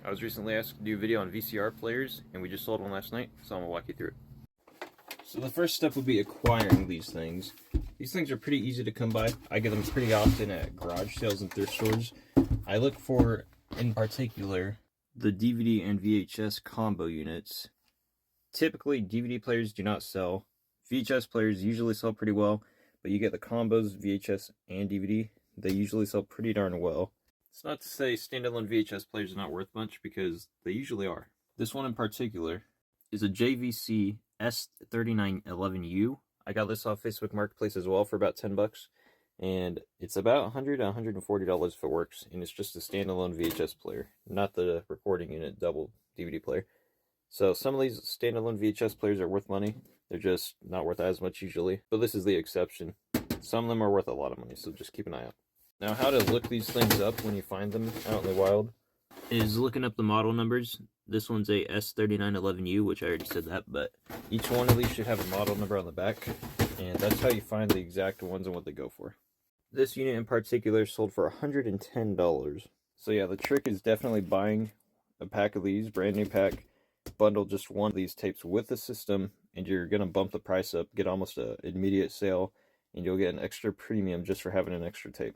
I was recently asked to do a video on VCR players, and we just sold one last night, so I'm going to walk you through it. So the first step would be acquiring these things. These things are pretty easy to come by. I get them pretty often at garage sales and thrift stores. I look for, in particular, the DVD and VHS combo units. Typically, DVD players do not sell. VHS players usually sell pretty well, but you get the combos, VHS and DVD, they usually sell pretty darn well. It's not to say standalone VHS players are not worth much, because they usually are. This one in particular is a JVC S3911U. I got this off Facebook Marketplace as well for about 10 bucks, and it's about $100 to $140 if it works, and it's just a standalone VHS player, not the recording unit double DVD player. So some of these standalone VHS players are worth money. They're just not worth as much usually, but this is the exception. Some of them are worth a lot of money, so just keep an eye out. Now, how to look these things up when you find them out in the wild is looking up the model numbers. This one's a S3911U, which I already said that, but each one of these should have a model number on the back, and that's how you find the exact ones and what they go for. This unit in particular sold for $110. So yeah, the trick is definitely buying a pack of these, brand new pack, bundle just one of these tapes with the system, and you're going to bump the price up, get almost an immediate sale, and you'll get an extra premium just for having an extra tape.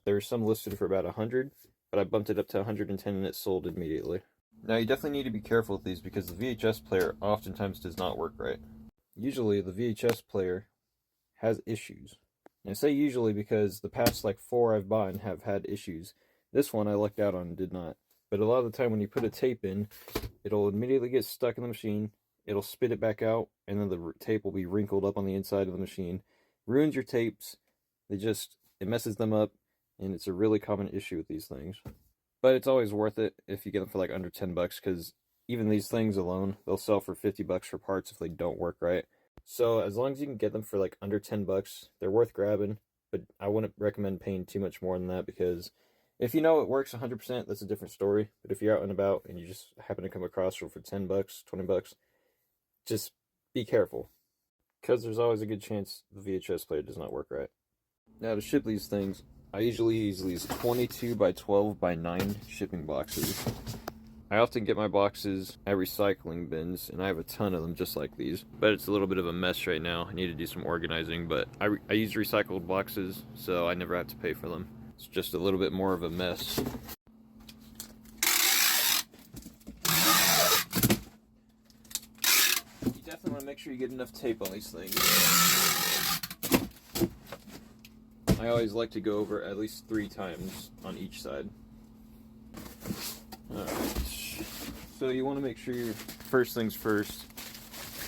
There's some listed for about $100, but I bumped it up to $110 and it sold immediately. Now you definitely need to be careful with these because the VHS player oftentimes does not work right. Usually the VHS player has issues. And I say usually because the past like 4 I've bought have had issues. This one I lucked out on and did not. But a lot of the time when you put a tape in, it'll immediately get stuck in the machine, it'll spit it back out, and then the tape will be wrinkled up on the inside of the machine. Ruins your tapes, it messes them up, and it's a really common issue with these things. But it's always worth it if you get them for like under 10 bucks, because even these things alone, they'll sell for 50 bucks for parts if they don't work right. So as long as you can get them for like under 10 bucks, they're worth grabbing, but I wouldn't recommend paying too much more than that, because if you know it works 100%, that's a different story. But if you're out and about and you just happen to come across one for 10 bucks, 20 bucks, just be careful, because there's always a good chance the VHS player does not work right. Now to ship these things, I usually use these 22 by 12 by 9 shipping boxes. I often get my boxes at recycling bins, and I have a ton of them just like these. But it's a little bit of a mess right now. I need to do some organizing, but I use recycled boxes, so I never have to pay for them. It's just a little bit more of a mess. You definitely want to make sure you get enough tape on these things. I always like to go over at least 3 times on each side. Alright, so you want to make sure your first things first,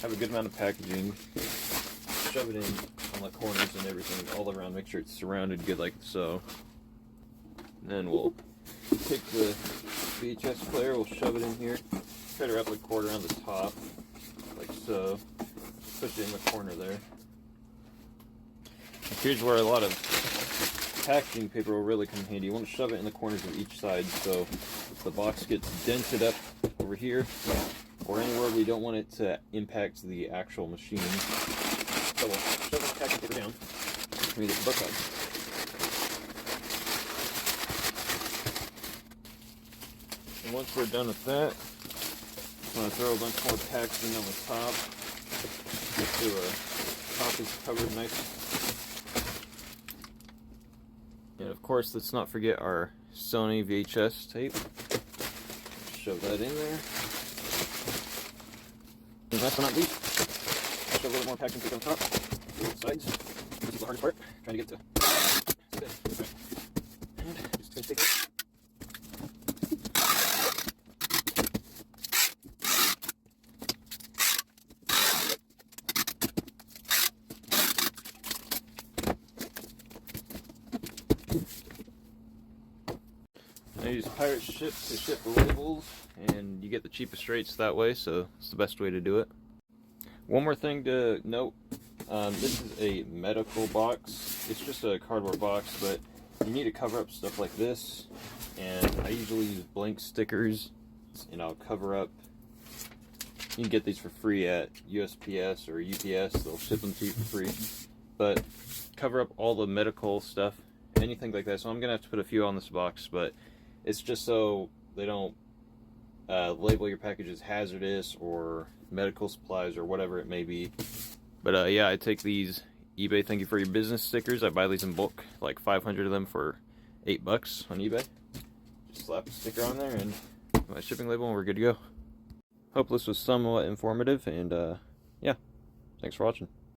have a good amount of packaging, shove it in on the corners and everything all around, make sure it's surrounded good like so. And then we'll take the VHS player, we'll shove it in here, try to wrap the cord around the top, like so, push it in the corner there. Here's where a lot of packaging paper will really come in handy. You want to shove it in the corners of each side, so if the box gets dented up over here or anywhere we don't want it to impact the actual machine. So we'll shove the packaging paper down and we get the book out. And once we're done with that, I'm going to throw a bunch more packaging on the top. Make sure the top is covered nice. And of course, let's not forget our Sony VHS tape. Shove that in there. And last but not least, shove a little more packaging tape on top, both sides. This is the hardest part, trying to get to. And just gonna take it. I use Pirate Ship to ship the labels, and you get the cheapest rates that way, so it's the best way to do it. One more thing to note, this is a medical box. It's just a cardboard box, but you need to cover up stuff like this, and I usually use blank stickers, and I'll cover up. You can get these for free at USPS or UPS, they'll ship them to you for free, but cover up all the medical stuff, anything like that. So I'm going to have to put a few on this box, but it's just so they don't label your package as hazardous or medical supplies or whatever it may be. But yeah, I take these eBay thank you for your business stickers. I buy these in bulk, like 500 of them for $8 on eBay. Just slap a sticker on there and my shipping label and we're good to go. Hope this was somewhat informative, and yeah, thanks for watching.